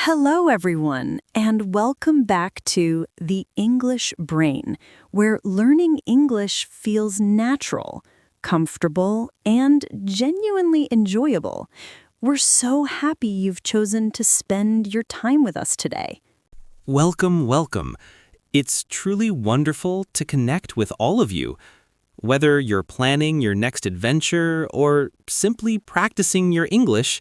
Hello, everyone, and welcome back to The English Brain, where learning English feels natural, comfortable, and genuinely enjoyable. We're so happy you've chosen to spend your time with us today. Welcome, welcome. It's truly wonderful to connect with all of you. Whether you're planning your next adventure or simply practicing your English,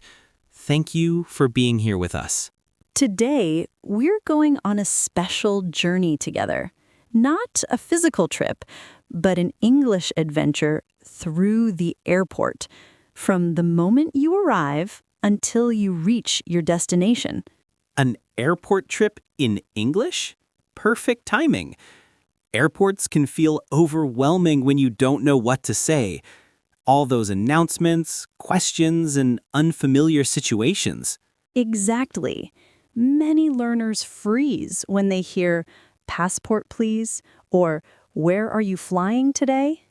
thank you for being here with us. Today, we're going on a special journey together. Not a physical trip, but an English adventure through the airport, from the moment you arrive until you reach your destination. An airport trip in English? Perfect timing. Airports can feel overwhelming when you don't know what to say. All those announcements, questions, and unfamiliar situations. Exactly. Many learners freeze when they hear, "Passport, please," or "Where are you flying today?"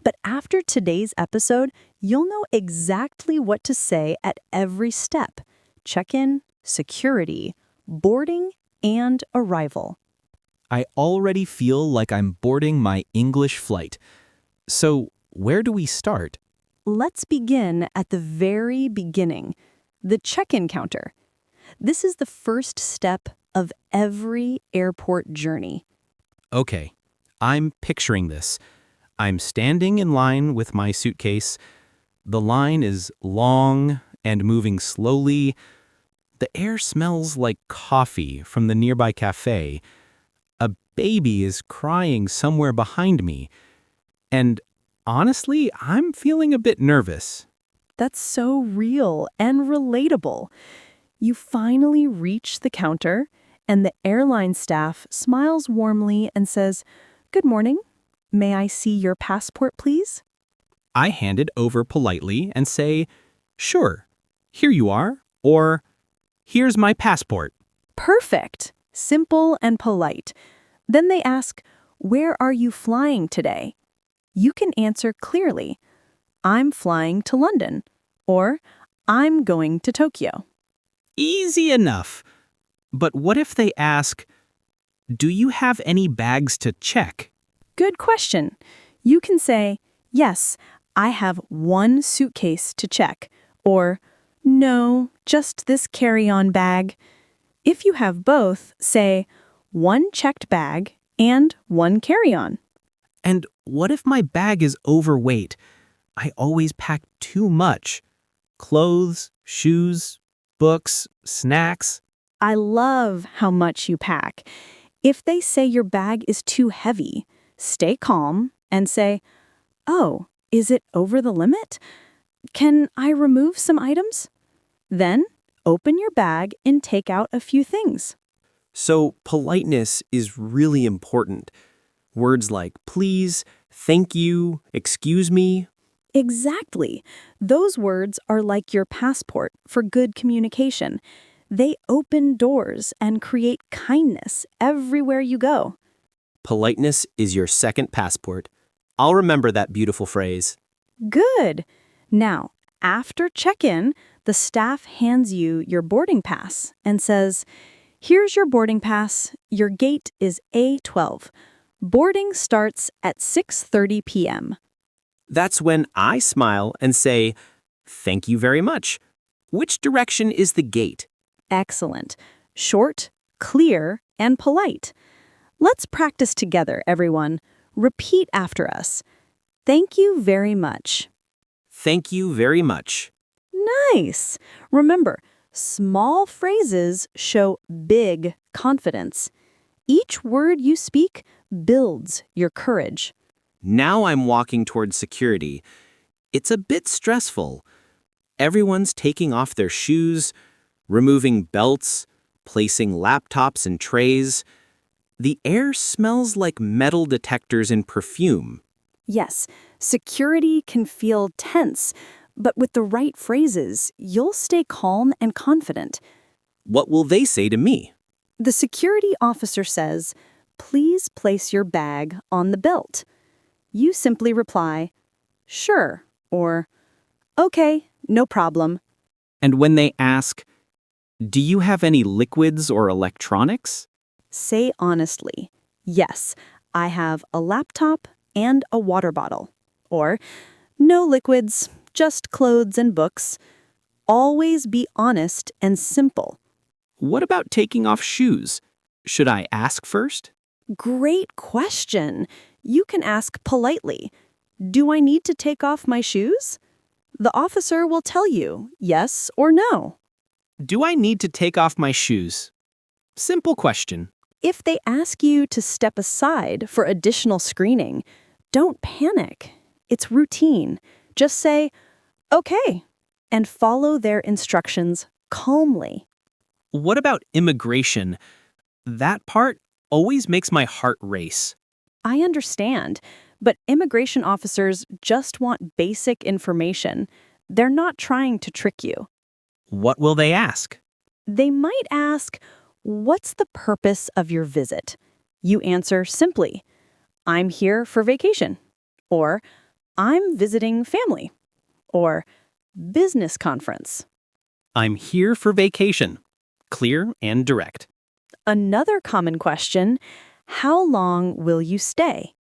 But after today's episode, you'll know exactly what to say at every step: check-in, security, boarding, and arrival. I already feel like I'm boarding my English flight. So, where do we start? Let's begin at the very beginning, the check-in counter. This is the first step of every airport journey. Okay, I'm picturing this. I'm standing in line with my suitcase. The line is long and moving slowly. The air smells like coffee from the nearby cafe. A baby is crying somewhere behind me. And honestly, I'm feeling a bit nervous. That's so real and relatable. You finally reach the counter, and the airline staff smiles warmly and says, "Good morning. May I see your passport, please?" I hand it over politely and say, "Sure, here you are," or "Here's my passport." Perfect. Simple and polite. Then they ask, "Where are you flying today?" You can answer clearly, "I'm flying to London," or "I'm going to Tokyo." Easy enough. But what if they ask, "Do you have any bags to check?" Good question. You can say, "Yes, I have one suitcase to check," or "No, just this carry-on bag." If you have both, say, "One checked bag and one carry-on." And what if my bag is overweight? I always pack too much. Clothes, shoes, books, snacks. I love how much you pack. If they say your bag is too heavy, stay calm and say, "Oh, is it over the limit? Can I remove some items?" Then open your bag and take out a few things. So politeness is really important. Words like please, thank you, excuse me. Exactly. Those words are like your passport for good communication. They open doors and create kindness everywhere you go. Politeness is your second passport. I'll remember that beautiful phrase. Good. Now, after check-in, the staff hands you your boarding pass and says, "Here's your boarding pass. Your gate is A12. Boarding starts at 6:30 p.m." That's when I smile and say, "Thank you very much." Which direction is the gate? Excellent. Short, clear, and polite. Let's practice together, everyone. Repeat after us. Thank you very much. Thank you very much. Nice. Remember, small phrases show big confidence. Each word you speak builds your courage. Now I'm walking towards security. It's a bit stressful. Everyone's taking off their shoes, removing belts, placing laptops and trays. The air smells like metal detectors and perfume. Yes, security can feel tense, but with the right phrases, you'll stay calm and confident. What will they say to me? The security officer says, "Please place your bag on the belt." You simply reply, "Sure," or "Okay, no problem." And when they ask, Do you have any liquids or electronics? Say honestly, yes, I have a laptop and a water bottle. Or, no liquids, just clothes and books. Always be honest and simple. What about taking off shoes? Should I ask first? Great question. You can ask politely, do I need to take off my shoes? The officer will tell you yes or no. Do I need to take off my shoes? Simple question. If they ask you to step aside for additional screening, don't panic. It's routine. Just say, okay, and follow their instructions calmly. What about immigration? That part always makes my heart race. I understand, but immigration officers just want basic information. They're not trying to trick you. What will they ask? They might ask, what's the purpose of your visit? You answer simply, I'm here for vacation. Or, I'm visiting family. Or, business conference. I'm here for vacation. Clear and direct. Another common question, how long will you stay?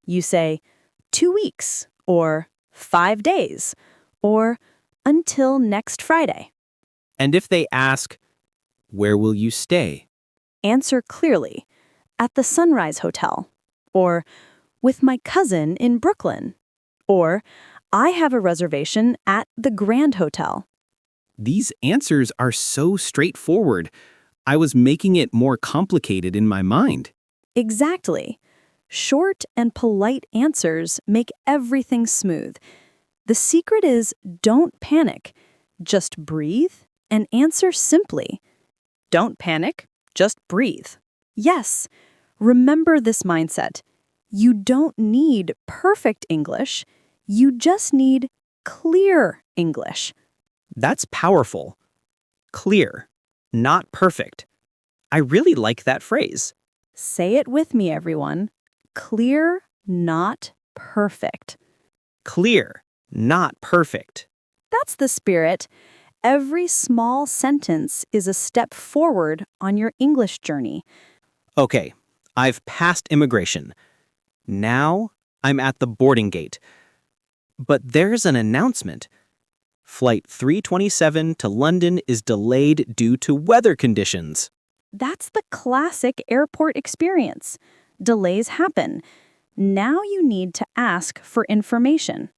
You say, 2 weeks, or 5 days, or until next Friday. And if they ask, where will you stay? Answer clearly, at the Sunrise Hotel, or with my cousin in Brooklyn, or I have a reservation at the Grand Hotel. These answers are so straightforward. I was making it more complicated in my mind. Exactly. Short and polite answers make everything smooth. The secret is don't panic. Just breathe and answer simply. Don't panic, just breathe. Yes, remember this mindset. You don't need perfect English. You just need clear English. That's powerful. Clear, not perfect. I really like that phrase. Say it with me, everyone. Clear, not perfect. Clear, not perfect. That's the spirit. Every small sentence is a step forward on your English journey. Okay, I've passed immigration. Now I'm at the boarding gate. But there's an announcement. Flight 327 to London is delayed due to weather conditions. That's the classic airport experience. Delays happen. Now you need to ask for information.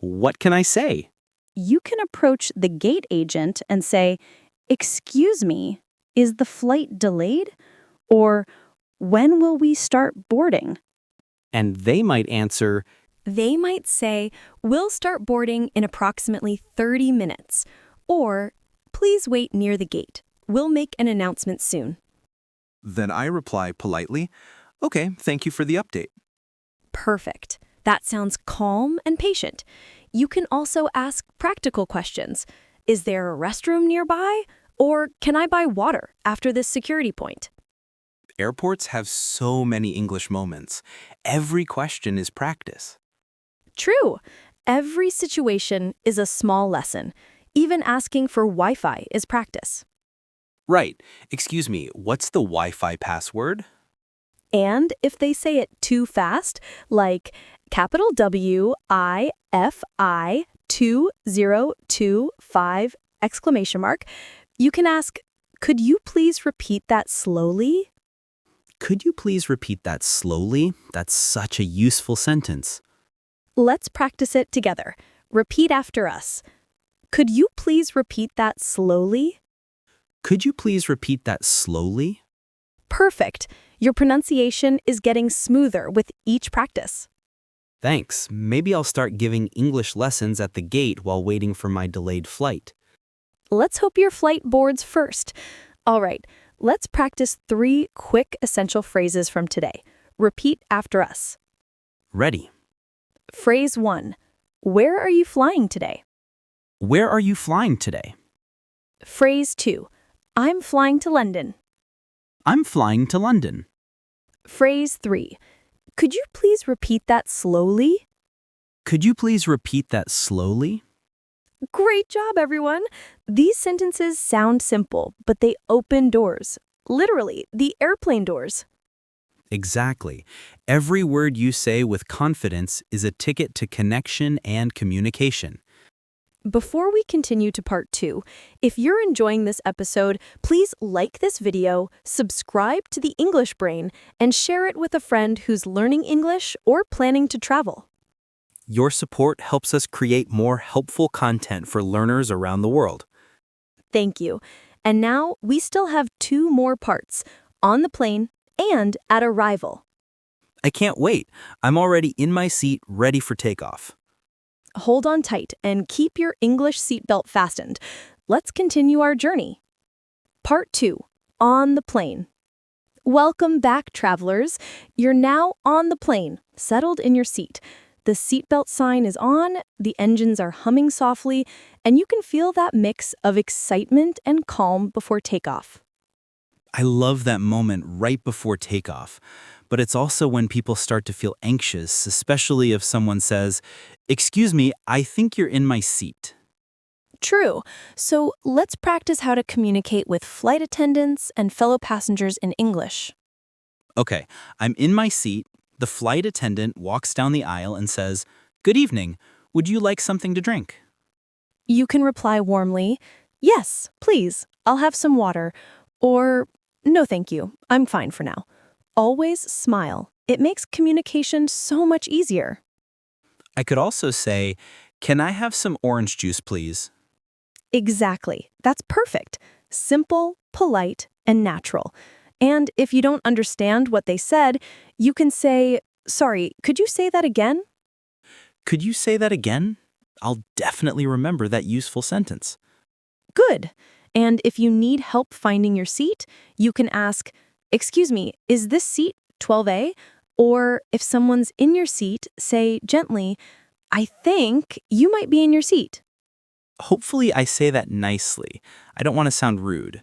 What can I say? You can approach the gate agent and say, "Excuse me, is the flight delayed?" Or, "When will we start boarding?" And they might answer, They might say, we'll start boarding in approximately 30 minutes. Or, please wait near the gate. We'll make an announcement soon. Then I reply politely, okay, thank you for the update. Perfect. That sounds calm and patient. You can also ask practical questions. Is there a restroom nearby? Or can I buy water after this security point? Airports have so many English moments. Every question is practice. True. Every situation is a small lesson. Even asking for Wi-Fi is practice. Right. Excuse me, what's the Wi-Fi password? And if they say it too fast, like capital WIFI 2025 exclamation mark, you can ask, could you please repeat that slowly? could you please repeat that slowly? That's such a useful sentence. Let's practice it together. Repeat after us. Could you please repeat that slowly? Could you please repeat that slowly? Perfect. Your pronunciation is getting smoother with each practice. Thanks. Maybe I'll start giving English lessons at the gate while waiting for my delayed flight. Let's hope your flight boards first. All right, let's practice 3 quick essential phrases from today. Repeat after us. Ready. Phrase 1. Where are you flying today? Where are you flying today? Phrase 2. I'm flying to London. I'm flying to London. Phrase 3. Could you please repeat that slowly? Could you please repeat that slowly? Great job, everyone! These sentences sound simple, but they open doors. Literally, the airplane doors. Exactly. Every word you say with confidence is a ticket to connection and communication. Before we continue to part 2, if you're enjoying this episode, please like this video, subscribe to the English Brain, and share it with a friend who's learning English or planning to travel. Your support helps us create more helpful content for learners around the world. Thank you. And now we still have 2 more parts, on the plane and at arrival. I can't wait. I'm already in my seat, ready for takeoff. Hold on tight and keep your English seatbelt fastened. Let's continue our journey. Part 2, on the plane. Welcome back, travelers. You're now on the plane, settled in your seat. The seatbelt sign is on, the engines are humming softly, and you can feel that mix of excitement and calm before takeoff. I love that moment right before takeoff, but it's also when people start to feel anxious, especially if someone says, "Excuse me, I think you're in my seat." True. So let's practice how to communicate with flight attendants and fellow passengers in English. Okay, I'm in my seat. The flight attendant walks down the aisle and says, "Good evening. Would you like something to drink?" You can reply warmly, "Yes, please, I'll have some water," or "No, thank you, I'm fine for now." Always smile. It makes communication so much easier. I could also say, "Can I have some orange juice, please?" Exactly. That's perfect. Simple, polite, and natural. And if you don't understand what they said, you can say, "Sorry, could you say that again?" Could you say that again? I'll definitely remember that useful sentence. Good. And if you need help finding your seat, you can ask, "Excuse me, is this seat 12A?" Or if someone's in your seat, say gently, "I think you might be in your seat." Hopefully I say that nicely. I don't want to sound rude.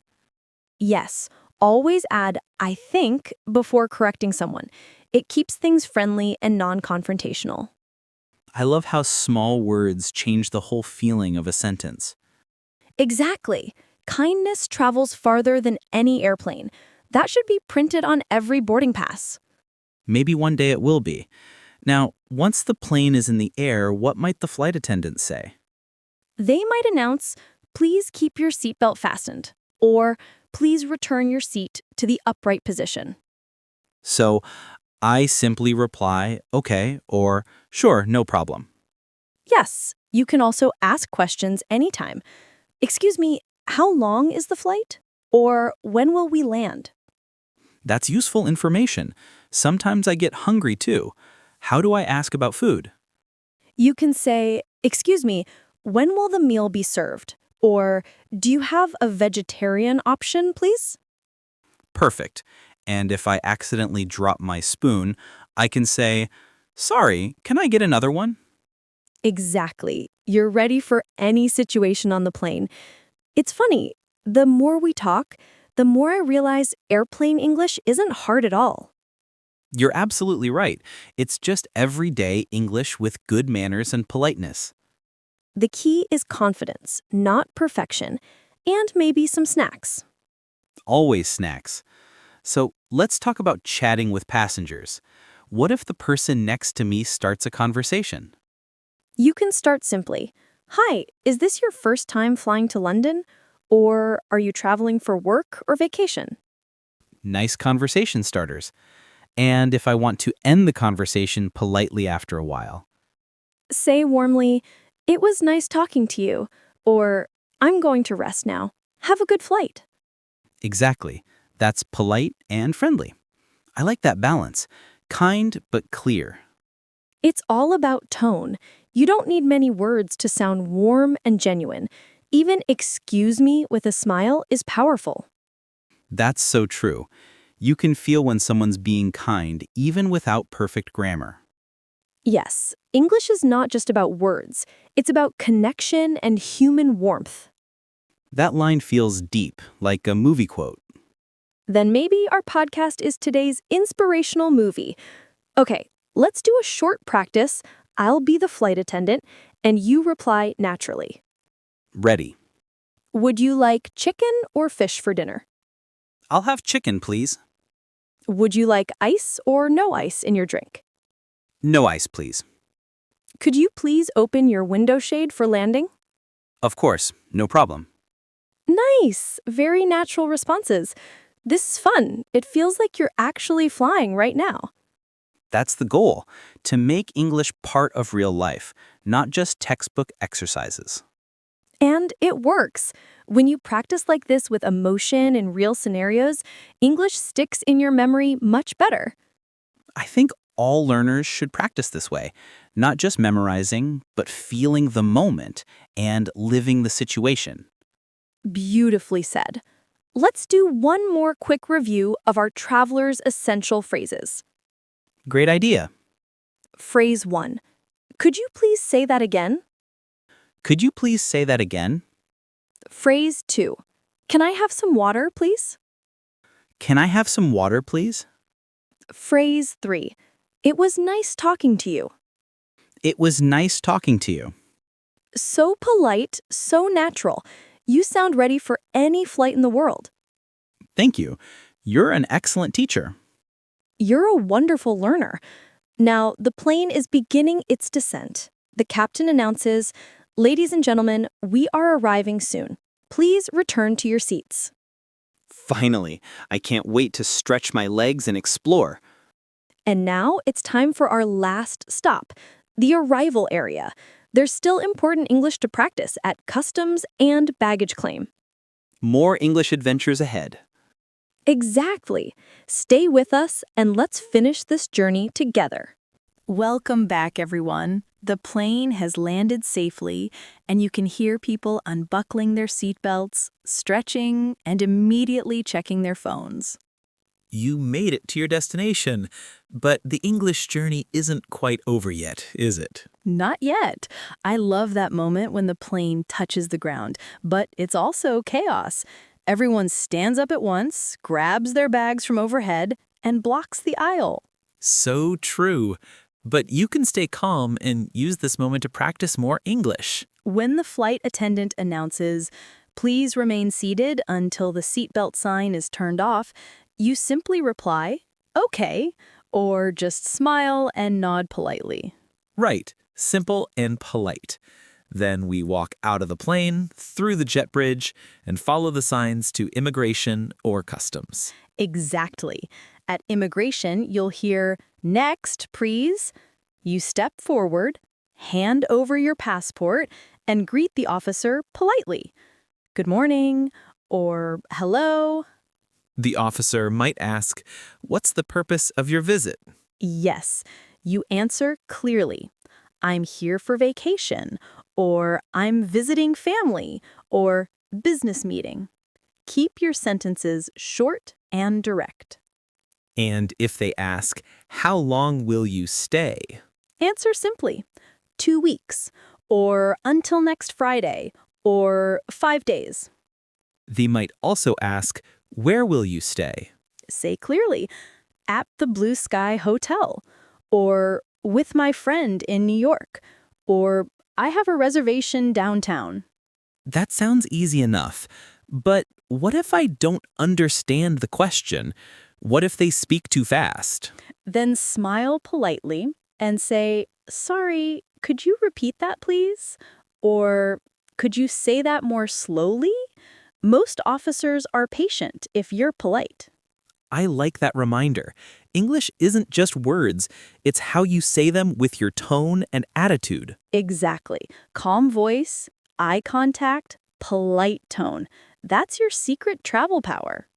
Yes, always add "I think" before correcting someone. It keeps things friendly and non-confrontational. I love how small words change the whole feeling of a sentence. Exactly. Kindness travels farther than any airplane. That should be printed on every boarding pass. Maybe one day it will be. Now, once the plane is in the air, what might the flight attendant say? They might announce, "Please keep your seatbelt fastened," or "Please return your seat to the upright position." So, I simply reply, "Okay," or "Sure, no problem." Yes, you can also ask questions anytime. "Excuse me, how long is the flight?" Or "When will we land?" That's useful information. Sometimes I get hungry too. How do I ask about food? You can say, "Excuse me, when will the meal be served?" Or "Do you have a vegetarian option, please?" Perfect. And if I accidentally drop my spoon, I can say, "Sorry, can I get another one?" Exactly. You're ready for any situation on the plane. It's funny, the more we talk, the more I realize airplane English isn't hard at all. You're absolutely right. It's just everyday English with good manners and politeness. The key is confidence, not perfection, and maybe some snacks. Always snacks. So let's talk about chatting with passengers. What if the person next to me starts a conversation? You can start simply. "Hi, is this your first time flying to London?" Or "Are you traveling for work or vacation?" Nice conversation starters. And if I want to end the conversation politely after a while? Say warmly, "It was nice talking to you," or "I'm going to rest now. Have a good flight." Exactly. That's polite and friendly. I like that balance. Kind but clear. It's all about tone. You don't need many words to sound warm and genuine. Even "excuse me" with a smile is powerful. That's so true. You can feel when someone's being kind even without perfect grammar. Yes, English is not just about words. It's about connection and human warmth. That line feels deep, like a movie quote. Then maybe our podcast is today's inspirational movie. Okay, let's do a short practice. I'll be the flight attendant, and you reply naturally. Ready. Would you like chicken or fish for dinner? I'll have chicken, please. Would you like ice or no ice in your drink? No ice, please. Could you please open your window shade for landing? Of course, no problem. Nice! Very natural responses. This is fun. It feels like you're actually flying right now. That's the goal, to make English part of real life, not just textbook exercises. And it works. When you practice like this with emotion in real scenarios, English sticks in your memory much better. I think all learners should practice this way, not just memorizing, but feeling the moment and living the situation. Beautifully said. Let's do one more quick review of our traveler's essential phrases. Great idea. Phrase 1. Could you please say that again? Could you please say that again? Phrase 2. Can I have some water, please? Can I have some water, please? Phrase 3. It was nice talking to you. It was nice talking to you. So polite, so natural. You sound ready for any flight in the world. Thank you. You're an excellent teacher. You're a wonderful learner. Now, the plane is beginning its descent. The captain announces, "Ladies and gentlemen, we are arriving soon. Please return to your seats." Finally, I can't wait to stretch my legs and explore. And now it's time for our last stop, the arrival area. There's still important English to practice at customs and baggage claim. More English adventures ahead. Exactly. Stay with us and let's finish this journey together. Welcome back, everyone. The plane has landed safely, and you can hear people unbuckling their seatbelts, stretching, and immediately checking their phones. You made it to your destination, but the English journey isn't quite over yet, is it? Not yet. I love that moment when the plane touches the ground, but it's also chaos. Everyone stands up at once, grabs their bags from overhead, and blocks the aisle. So true. But you can stay calm and use this moment to practice more English. When the flight attendant announces, "Please remain seated until the seatbelt sign is turned off," you simply reply, "Okay," or just smile and nod politely. Right. Simple and polite. Then we walk out of the plane, through the jet bridge, and follow the signs to immigration or customs. Exactly. At immigration, you'll hear, "Next, please." You step forward, hand over your passport, and greet the officer politely. "Good morning," or "Hello." The officer might ask, "What's the purpose of your visit?" Yes, you answer clearly. "I'm here for vacation," or "I'm visiting family," or "business meeting." Keep your sentences short and direct. And if they ask, "How long will you stay?" Answer simply, 2 weeks, or until next Friday, or 5 days. They might also ask, "Where will you stay?" Say clearly, "At the Blue Sky Hotel," or "With my friend in New York," or "I have a reservation downtown." That sounds easy enough. But what if I don't understand the question? What if they speak too fast? Then smile politely and say, "Sorry, could you repeat that, please?" Or, "Could you say that more slowly?" Most officers are patient if you're polite. I like that reminder. English isn't just words, it's how you say them with your tone and attitude. Exactly. Calm voice, eye contact, polite tone. That's your secret travel power.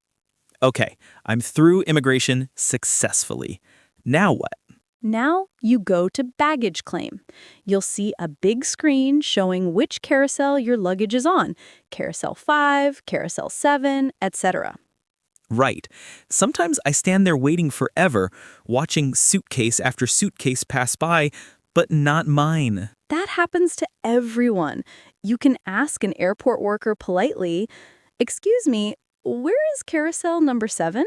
Okay, I'm through immigration successfully. Now what? Now you go to baggage claim. You'll see a big screen showing which carousel your luggage is on. Carousel 5, Carousel 7, etc. Right. Sometimes I stand there waiting forever, watching suitcase after suitcase pass by, but not mine. That happens to everyone. You can ask an airport worker politely, "Excuse me, where is carousel number 7?"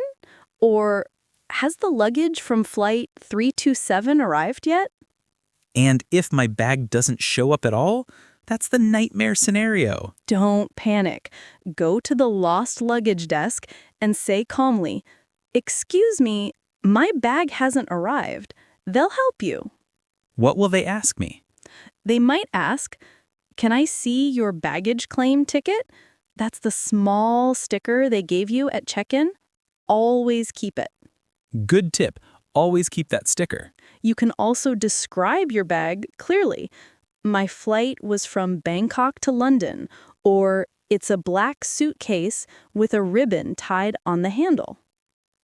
Or, "Has the luggage from flight 327 arrived yet?" And if my bag doesn't show up at all, That's the nightmare scenario. Don't panic. Go to the lost luggage desk and say calmly, "Excuse me, my bag hasn't arrived." They'll help you. What will they ask me? They might ask, "Can I see your baggage claim ticket?" That's the small sticker they gave you at check-in. Always keep it. Good tip. Always keep that sticker. You can also describe your bag clearly. "My flight was from Bangkok to London," or "It's a black suitcase with a ribbon tied on the handle."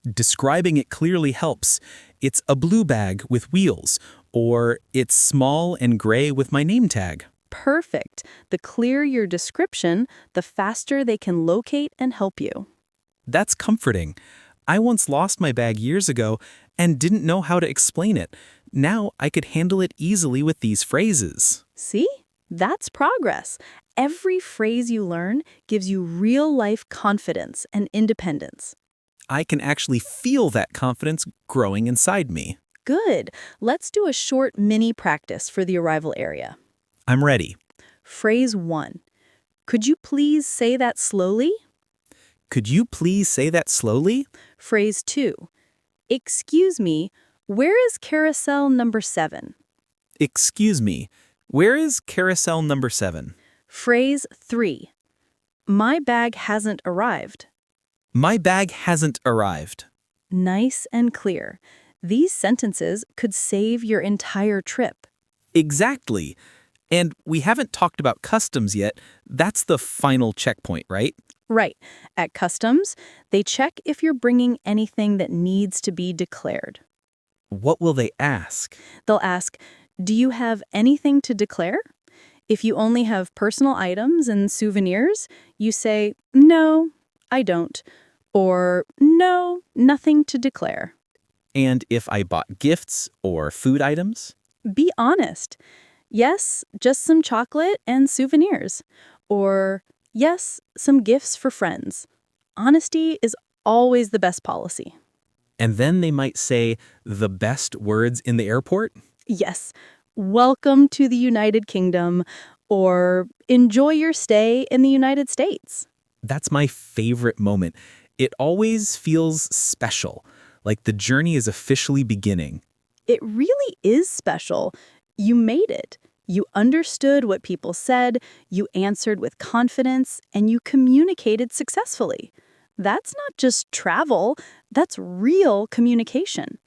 Describing it clearly helps. It's a blue bag with wheels, or it's small and gray with my name tag. Perfect. The clearer your description, the faster they can locate and help you. That's comforting. I once lost my bag years ago and didn't know how to explain it. Now I could handle it easily with these phrases. See? That's progress. Every phrase you learn gives you real-life confidence and independence. I can actually feel that confidence growing inside me. Good. Let's do a short mini practice for the arrival area. I'm ready. Phrase 1. Could you please say that slowly? Could you please say that slowly? Phrase 2. Excuse me, where is carousel number 7? Excuse me, where is carousel number 7? Phrase 3. My bag hasn't arrived. My bag hasn't arrived. Nice and clear. These sentences could save your entire trip. Exactly. And we haven't talked about customs yet. That's the final checkpoint, right? Right. At customs, they check if you're bringing anything that needs to be declared. What will they ask? They'll ask, "Do you have anything to declare?" If you only have personal items and souvenirs, you say, "No, I don't," or "No, nothing to declare." And if I bought gifts or food items? Be honest. "Yes, just some chocolate and souvenirs," or "Yes, some gifts for friends." Honesty is always the best policy. And then they might say the best words in the airport? Yes, "Welcome to the United Kingdom," or "Enjoy your stay in the United States." That's my favorite moment. It always feels special, like the journey is officially beginning. It really is special. You made it. You understood what people said, you answered with confidence, and you communicated successfully. That's not just travel, that's real communication.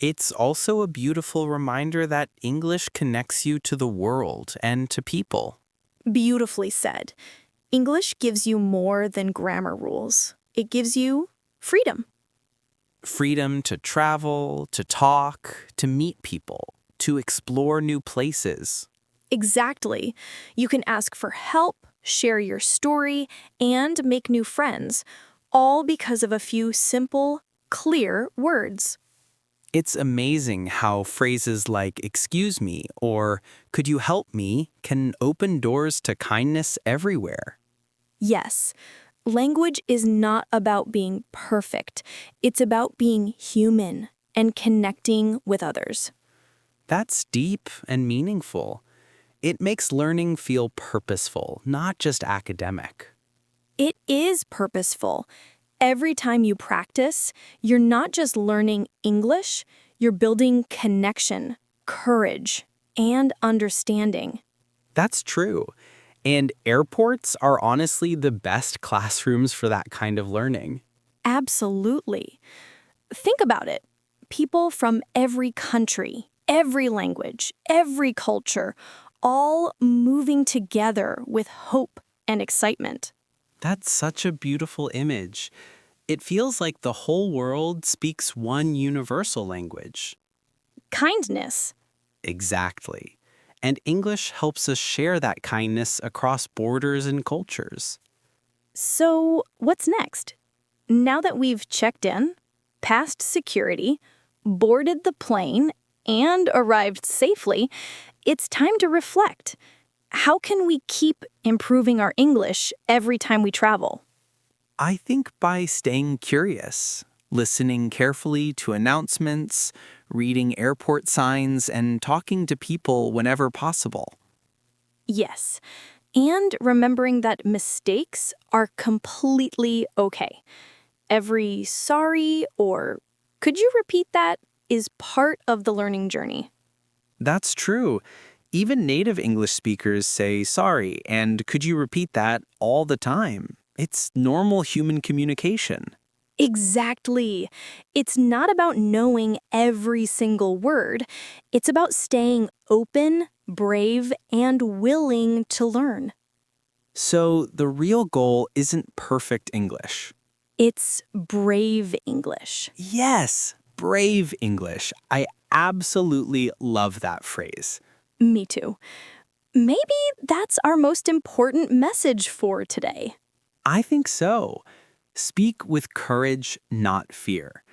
It's also a beautiful reminder that English connects you to the world and to people. Beautifully said. English gives you more than grammar rules. It gives you freedom. Freedom to travel, to talk, to meet people, to explore new places. Exactly. You can ask for help, share your story, and make new friends, all because of a few simple, clear words. It's amazing how phrases like "excuse me" or "could you help me" can open doors to kindness everywhere. Yes, language is not about being perfect. It's about being human and connecting with others. That's deep and meaningful. It makes learning feel purposeful, not just academic. It is purposeful. Every time you practice, you're not just learning English, you're building connection, courage, and understanding. That's true. And airports are honestly the best classrooms for that kind of learning. Absolutely. Think about it. People from every country, every language, every culture, all moving together with hope and excitement. That's such a beautiful image. It feels like the whole world speaks one universal language. Kindness. Exactly. And English helps us share that kindness across borders and cultures. So, what's next? Now that we've checked in, passed security, boarded the plane, and arrived safely, it's time to reflect. How can we keep improving our English every time we travel? I think by staying curious, listening carefully to announcements, reading airport signs, and talking to people whenever possible. Yes. And remembering that mistakes are completely okay. Every sorry or could you repeat that is part of the learning journey. That's true. Even native English speakers say sorry and could you repeat that all the time. It's normal human communication. Exactly. It's not about knowing every single word. It's about staying open, brave, and willing to learn. So the real goal isn't perfect English. It's brave English. Yes, brave English. I absolutely love that phrase. Me too. Maybe that's our most important message for today. I think so. Speak with courage, not fear.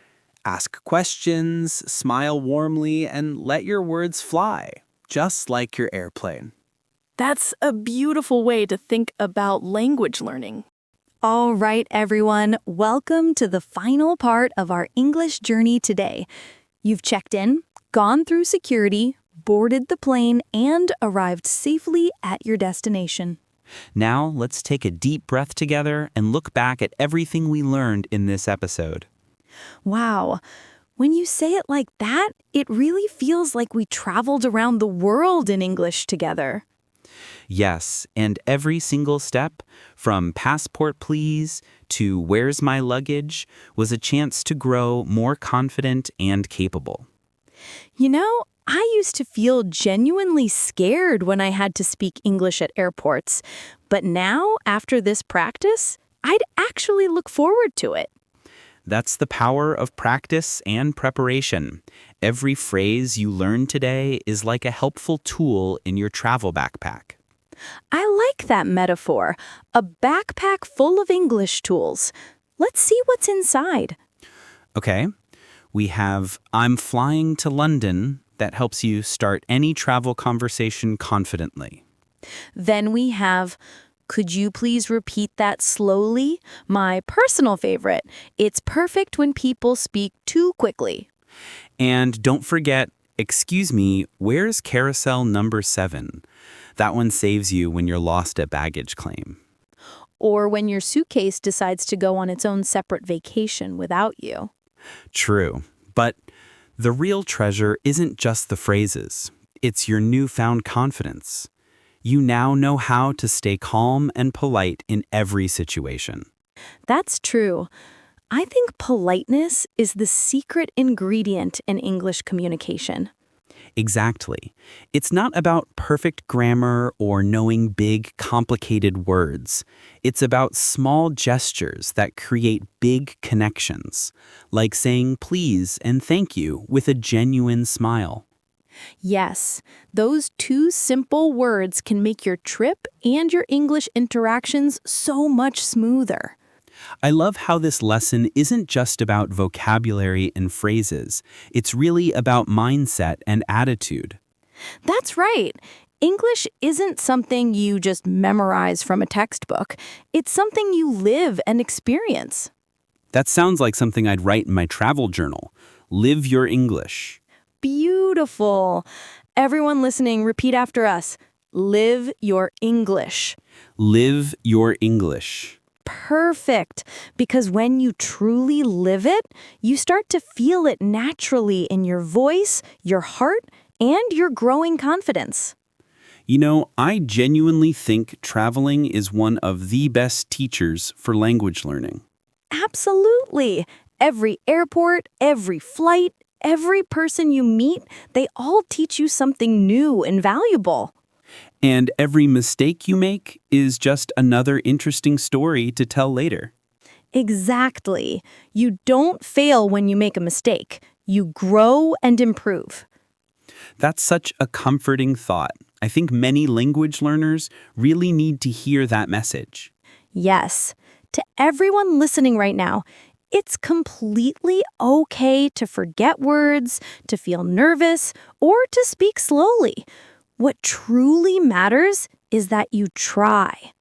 Ask questions, smile warmly, and let your words fly, just like your airplane. That's a beautiful way to think about language learning. All right, everyone, welcome to the final part of our English journey today. You've checked in, gone through security, boarded the plane, and arrived safely at your destination. Now, let's take a deep breath together and look back at everything we learned in this episode. Wow. When you say it like that, it really feels like we traveled around the world in English together. Yes, and every single step, from passport please to where's my luggage, was a chance to grow more confident and capable. You know, I used to feel genuinely scared when I had to speak English at airports. But now, after this practice, I'd actually look forward to it. That's the power of practice and preparation. Every phrase you learn today is like a helpful tool in your travel backpack. I like that metaphor. A backpack full of English tools. Let's see what's inside. Okay, we have I'm flying to London. That helps you start any travel conversation confidently. Then we have, could you please repeat that slowly? My personal favorite. It's perfect when people speak too quickly. And don't forget, excuse me, where's carousel number 7? That one saves you when you're lost at baggage claim. Or when your suitcase decides to go on its own separate vacation without you. True, but the real treasure isn't just the phrases. It's your newfound confidence. You now know how to stay calm and polite in every situation. That's true. I think politeness is the secret ingredient in English communication. Exactly. It's not about perfect grammar or knowing big, complicated words. It's about small gestures that create big connections, like saying please and thank you with a genuine smile. Yes, those two simple words can make your trip and your English interactions so much smoother. I love how this lesson isn't just about vocabulary and phrases. It's really about mindset and attitude. That's right. English isn't something you just memorize from a textbook. It's something you live and experience. That sounds like something I'd write in my travel journal. Live your English. Beautiful. Everyone listening, repeat after us. Live your English. Live your English. Perfect. Because when you truly live it, you start to feel it naturally in your voice, your heart, and your growing confidence. You know, I genuinely think traveling is one of the best teachers for language learning. Absolutely. Every airport, every flight, every person you meet, they all teach you something new and valuable. And every mistake you make is just another interesting story to tell later. Exactly. You don't fail when you make a mistake. You grow and improve. That's such a comforting thought. I think many language learners really need to hear that message. Yes. To everyone listening right now, it's completely okay to forget words, to feel nervous, or to speak slowly. What truly matters is that you try.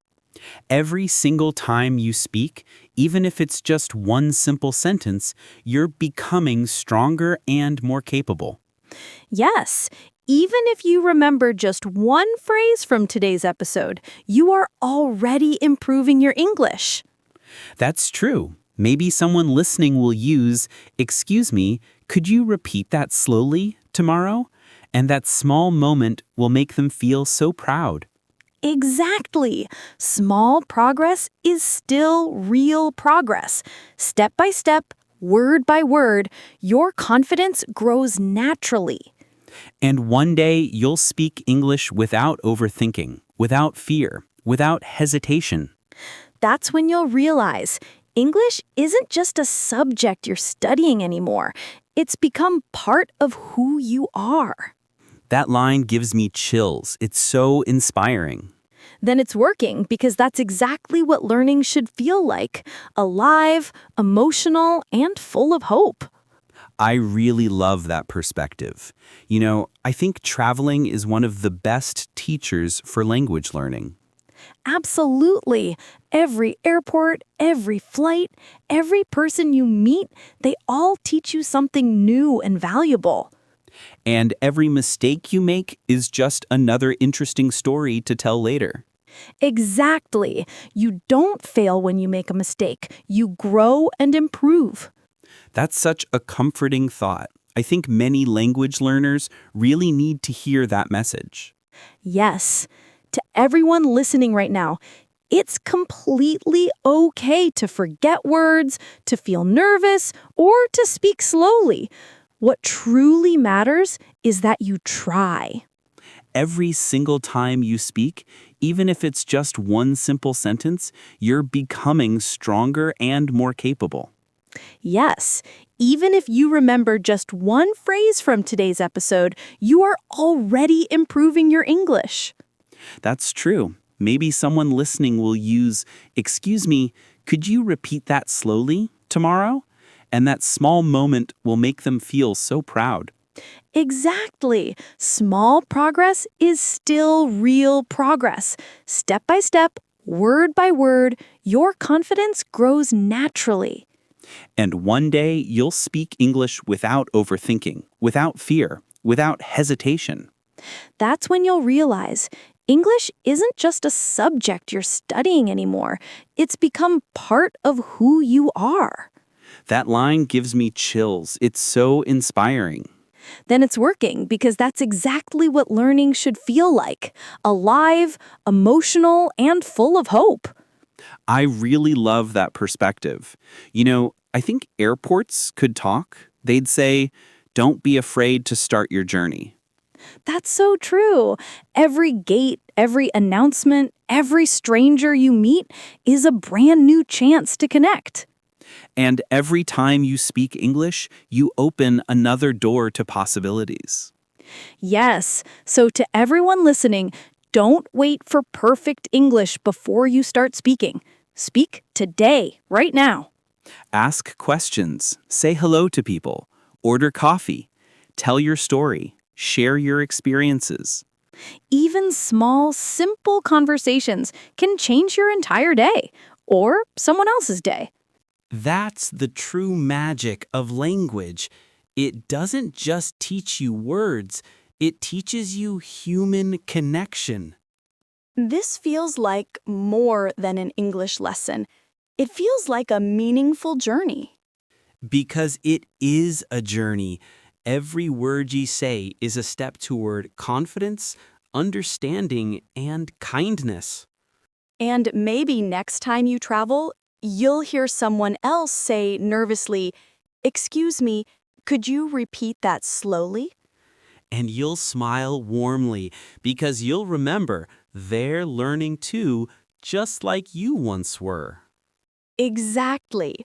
Every single time you speak, even if it's just one simple sentence, you're becoming stronger and more capable. Yes, Even if you remember just one phrase from today's episode, you are already improving your English. That's true. Maybe someone listening will use, "Excuse me, could you repeat that slowly tomorrow?" And that small moment will make them feel so proud. Exactly. Small progress is still real progress. Step by step, word by word, your confidence grows naturally. And one day you'll speak English without overthinking, without fear, without hesitation. That's when you'll realize English isn't just a subject you're studying anymore. It's become part of who you are. That line gives me chills. It's so inspiring. Then it's working because that's exactly what learning should feel like: alive, emotional, and full of hope. I really love that perspective. You know, I think traveling is one of the best teachers for language learning. Absolutely. Every airport, every flight, every person you meet, they all teach you something new and valuable. And every mistake you make is just another interesting story to tell later. Exactly. You don't fail when you make a mistake. You grow and improve. That's such a comforting thought. I think many language learners really need to hear that message. Yes. To everyone listening right now, it's completely okay to forget words, to feel nervous, or to speak slowly. What truly matters is that you try. Every single time you speak, even if it's just one simple sentence, you're becoming stronger and more capable. Yes, even if you remember just one phrase from today's episode, you are already improving your English. That's true. Maybe someone listening will use, "Excuse me, could you repeat that slowly tomorrow?" And that small moment will make them feel so proud. Exactly. Small progress is still real progress. Step by step, word by word, your confidence grows naturally. And one day you'll speak English without overthinking, without fear, without hesitation. That's when you'll realize English isn't just a subject you're studying anymore. It's become part of who you are. That line gives me chills. It's so inspiring. Then it's working because that's exactly what learning should feel like: alive, emotional, and full of hope. I really love that perspective. You know, I think airports could talk. They'd say, "Don't be afraid to start your journey." That's so true. Every gate, every announcement, every stranger you meet is a brand new chance to connect. And every time you speak English, you open another door to possibilities. Yes, so to everyone listening, don't wait for perfect English before you start speaking. Speak today, right now. Ask questions, say hello to people, order coffee, tell your story, share your experiences. Even small, simple conversations can change your entire day or someone else's day. That's the true magic of language. It doesn't just teach you words, it teaches you human connection. This feels like more than an English lesson. It feels like a meaningful journey. Because it is a journey. Every word you say is a step toward confidence, understanding, and kindness. And maybe next time you travel, you'll hear someone else say nervously, "Excuse me, could you repeat that slowly?" And you'll smile warmly because you'll remember they're learning too, just like you once were. Exactly.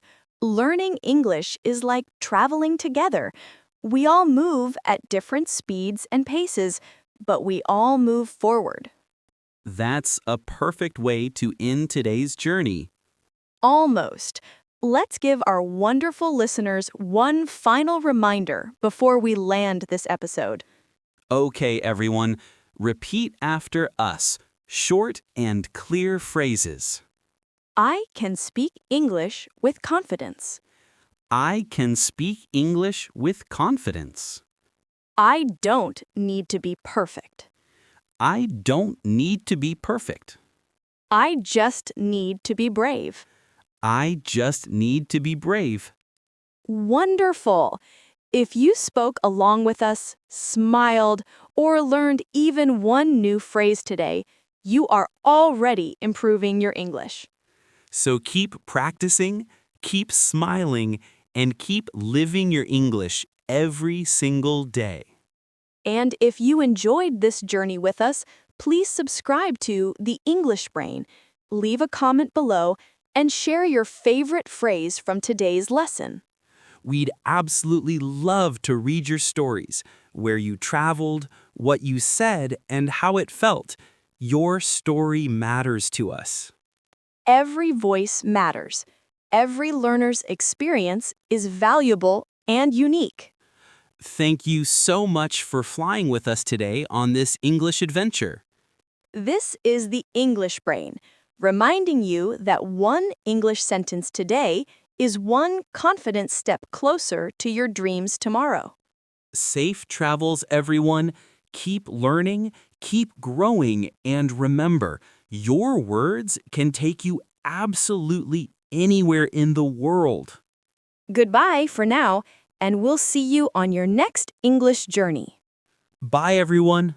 Learning English is like traveling together. We all move at different speeds and paces, but we all move forward. That's a perfect way to end today's journey. Almost. Let's give our wonderful listeners one final reminder before we land this episode. Okay, everyone, repeat after us. Short and clear phrases. I can speak English with confidence. I can speak English with confidence. I don't need to be perfect. I don't need to be perfect. I just need to be brave. I just need to be brave. Wonderful! If you spoke along with us, smiled, or learned even one new phrase today, you are already improving your English. So keep practicing, keep smiling, and keep living your English every single day. And if you enjoyed this journey with us, please subscribe to The English Brain, leave a comment below, and share your favorite phrase from today's lesson. We'd absolutely love to read your stories, where you traveled, what you said, and how it felt. Your story matters to us. Every voice matters. Every learner's experience is valuable and unique. Thank you so much for flying with us today on this English adventure. This is the English Brain, reminding you that one English sentence today is one confident step closer to your dreams tomorrow. Safe travels, everyone. Keep learning, keep growing, and remember, your words can take you absolutely anywhere in the world. Goodbye for now, and we'll see you on your next English journey. Bye, everyone.